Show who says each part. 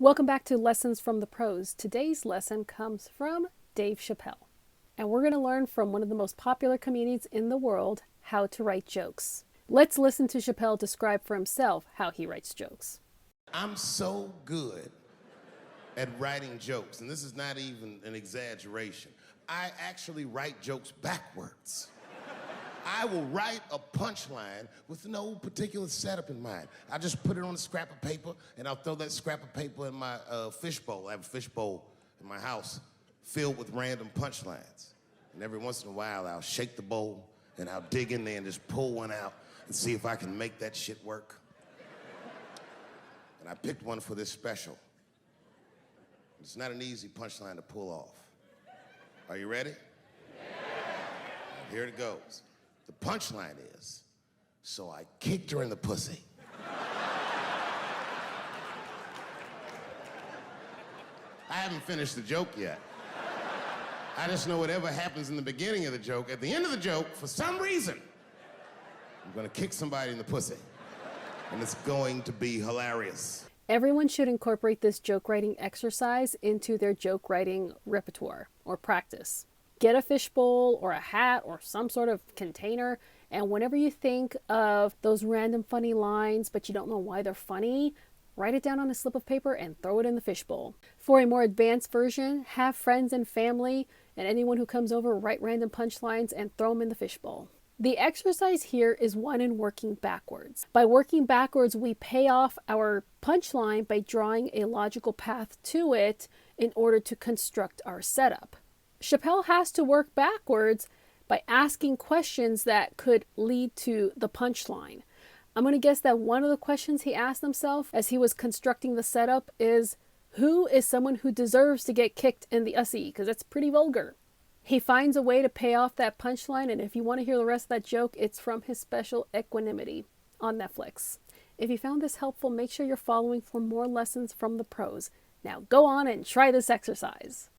Speaker 1: Welcome back to Lessons from the Pros. Today's lesson comes from Dave Chappelle. And we're going to learn from one of the most popular comedians in the world how to write jokes. Let's listen to Chappelle describe for himself how he writes jokes.
Speaker 2: I'm so good at writing jokes, and this is not even an exaggeration. I actually write jokes backwards. I will write a punchline with no particular setup in mind. I just put it on a scrap of paper, and I'll throw that scrap of paper in my fishbowl. I have a fishbowl in my house filled with random punchlines. And every once in a while, I'll shake the bowl, and I'll dig in there and just pull one out and see if I can make that shit work. And I picked one for this special. It's not an easy punchline to pull off. Are you ready? Yeah. Here it goes. The punchline is, so I kicked her in the pussy. I haven't finished the joke yet. I just know whatever happens in the beginning of the joke, at the end of the joke, for some reason, I'm gonna kick somebody in the pussy. And it's going to be hilarious.
Speaker 1: Everyone should incorporate this joke writing exercise into their joke writing repertoire or practice. Get a fishbowl or a hat or some sort of container, and whenever you think of those random funny lines but you don't know why they're funny, write it down on a slip of paper and throw it in the fishbowl. For a more advanced version, have friends and family and anyone who comes over write random punchlines and throw them in the fishbowl. The exercise here is one in working backwards. By working backwards, we pay off our punchline by drawing a logical path to it in order to construct our setup. Chappelle has to work backwards by asking questions that could lead to the punchline. I'm going to guess that one of the questions he asked himself as he was constructing the setup is, who is someone who deserves to get kicked in the ussy? Because that's pretty vulgar. He finds a way to pay off that punchline, and if you want to hear the rest of that joke, it's from his special Equanimity on Netflix. If you found this helpful, make sure you're following for more lessons from the pros. Now go on and try this exercise.